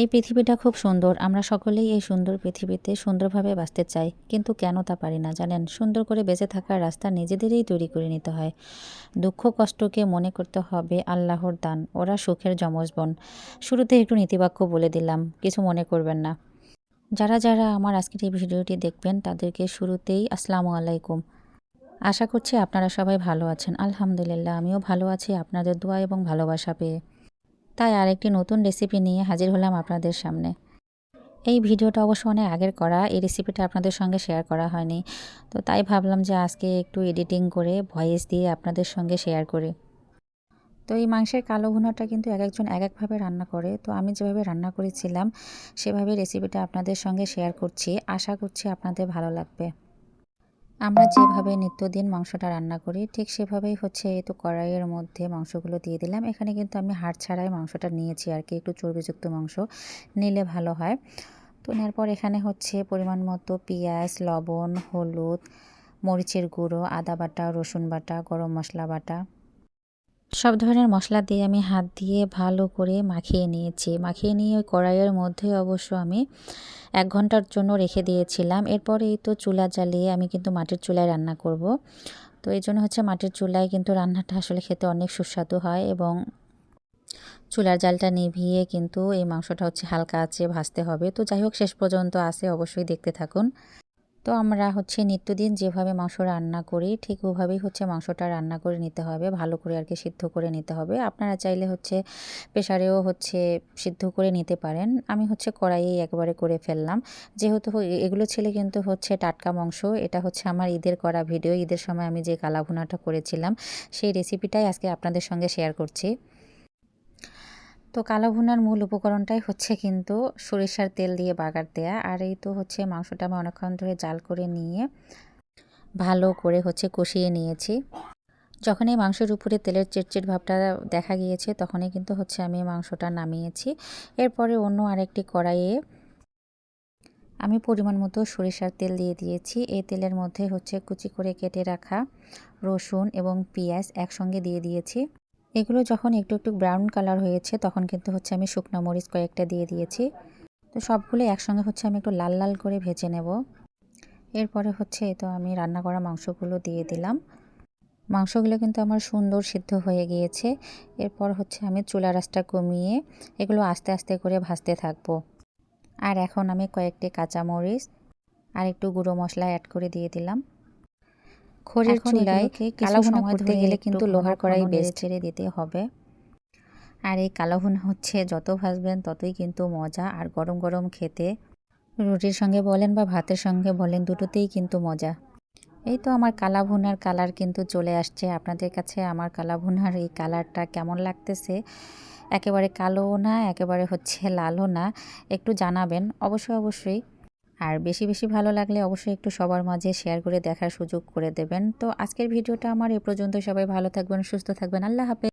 এই পৃথিবীটা খুব সুন্দর। আমরা সকলেই এই সুন্দর পৃথিবীতে সুন্দরভাবে বাঁচতে চাই। কিন্তু কেন তা পারি না জানেন? সুন্দর করে বেঁচে থাকার রাস্তা নিজেদেরই তৈরি করে নিতে হয়। দুঃখ কষ্টকে মনে করতে হবে আল্লাহর দান। ওরা সুখের যমজ বোন। শুরুতে একটু নীতিবাক্য বলে দিলাম, কিছু মনে করবেন না। যারা আমার আজকের এই ভিডিওটি দেখবেন তাদেরকে শুরুতেই আসসালামু আলাইকুম। আশা করছি আপনারা সবাই ভালো আছেন। আলহামদুলিল্লাহ আমিও ভালো আছি আপনাদের দোয়া এবং ভালোবাসা পেয়ে। তাই আরেকটি নতুন রেসিপি নিয়ে হাজির হলাম আপনাদের সামনে। এই ভিডিওটা অবশ্য অনেক আগের করা, এই রেসিপিটা আপনাদের সঙ্গে শেয়ার করা হয়নি। তো তাই ভাবলাম যে আজকে একটু এডিটিং করে ভয়েস দিয়ে আপনাদের সঙ্গে শেয়ার করি। তো এই মাংসের কালো ভুনাটা কিন্তু এক একজন এক একভাবে রান্না করে। তো আমি যেভাবে রান্না করেছিলাম সেভাবে রেসিপিটা আপনাদের সঙ্গে শেয়ার করছি। আশা করছি আপনাদের ভালো লাগবে। আমরা যেভাবে নিত্যদিন মাংসটা রান্না করি ঠিক সেভাবেই হচ্ছে এই তো কড়াইয়ের মধ্যে মাংসগুলো দিয়ে দিলাম। এখানে কিন্তু আমি হাড় ছাড়াই মাংসটা নিয়েছি আর কি, একটু চর্বিযুক্ত মাংস নিলে ভালো হয়। তো নেওয়ার পর এখানে হচ্ছে পরিমাণ মতো পেঁয়াজ, লবণ, হলুদ, মরিচের গুঁড়ো, আদা বাটা, রসুন বাটা, গরম মশলা বাটা, সব ধরনের মশলা দিয়ে আমি হাত দিয়ে ভালো করে মাখিয়ে নিয়েছি। মাখিয়ে নিয়ে ওই কড়াইয়ের মধ্যে অবশ্য আমি 1 ঘন্টার জন্য রেখে দিয়েছিলাম। এরপরে এই তো চুলা জ্বালিয়ে আমি কিন্তু মাটির চুলায় রান্না করব। তো এই জন্য হচ্ছে মাটির চুলায় কিন্তু রান্নাটা আসলে খেতে অনেক সুস্বাদু হয় এবং চুলার জালটা নিভিয়ে কিন্তু এই মাংসটা হচ্ছে হালকা আঁচে ভাজতে হবে। তো যাই হোক শেষ পর্যন্ত আছে, অবশ্যই দেখতে থাকুন। তো আমরা হচ্ছে নিত্যদিন যেভাবে মাংস রান্না করি ঠিক ওভাবেই হচ্ছে মাংসটা রান্না করে নিতে হবে, ভালো করে আর কি সিদ্ধ করে নিতে হবে। আপনারা চাইলে হচ্ছে প্রেসারেও হচ্ছে সিদ্ধ করে নিতে পারেন। আমি হচ্ছে কড়াইয়েই একবারে করে ফেললাম। যেহেতু এগুলো ছিল কিন্তু হচ্ছে টাটকা মাংস। এটা হচ্ছে আমার ঈদের করা ভিডিও। ঈদের সময় আমি যে কালা ভুনাটা করেছিলাম সেই রেসিপিটাই আজকে আপনাদের সঙ্গে শেয়ার করছি। তো কালো ভুনার মূল উপকরণটাই হচ্ছে কিন্তু সরিষার তেল দিয়ে বাগার দেয়া। আর এই তো হচ্ছে মাংসটা আমি অনেকক্ষণ ধরে জাল করে নিয়ে ভালো করে হচ্ছে কষিয়ে নিয়েছি। যখন এই মাংসের উপরে তেলের চিটচিট ভাবটা দেখা গিয়েছে তখনই কিন্তু হচ্ছে আমি মাংসটা নামিয়েছি। এরপরে অন্য আরেকটি কড়াইয়ে আমি পরিমাণ মতো সরিষার তেল দিয়ে দিয়েছি। এই তেলের মধ্যে হচ্ছে কুচি করে কেটে রাখা রসুন এবং পেঁয়াজ একসঙ্গে দিয়ে দিয়েছি। এগুলো যখন একটু একটু ব্রাউন কালার হয়েছে তখন কিন্তু হচ্ছে আমি শুকনো মরিচ কয়েকটা দিয়ে দিয়েছি। তো সবগুলো একসঙ্গে হচ্ছে আমি একটু লাল লাল করে ভেজে নেব। এরপরে হচ্ছে তো আমি রান্না করা মাংসগুলো দিয়ে দিলাম। মাংসগুলো কিন্তু আমার সুন্দর সিদ্ধ হয়ে গিয়েছে। এরপর হচ্ছে আমি চুলা রাসটা কমিয়ে এগুলো আস্তে আস্তে করে ভাজতে থাকবো। আর এখন আমি কয়েকটি কাঁচামরিচ আর একটু গুঁড়ো মশলা অ্যাড করে দিয়ে দিলাম। খড়ির চুলায় কালো ভুনা করতে গেলে কিন্তু লোহার কড়াই বেশ ছেড়ে দিতে হবে। আর এই কালো ভুনা হচ্ছে যত ভাজবেন ততই কিন্তু মজা, আর গরম গরম খেতে রুটির সঙ্গে বলেন বা ভাতের সঙ্গে বলেন দুটোতেই কিন্তু মজা। এই তো আমার কালা ভুনার কালার কিন্তু চলে আসছে। আপনাদের কাছে আমার কালা ভুনার এই কালারটা কেমন লাগতেছে? একেবারে কালোও না, একেবারে হচ্ছে লালও না, একটু জানাবেন অবশ্যই। আর বেশি বেশি ভালো লাগলে অবশ্যই একটু সবার মাঝে শেয়ার করে দেখার সুযোগ করে দেবেন। তো আজকের ভিডিওটা আমার এ পর্যন্ত। সবাই ভালো থাকবেন, সুস্থ থাকবেন। আল্লাহ হাফেজ।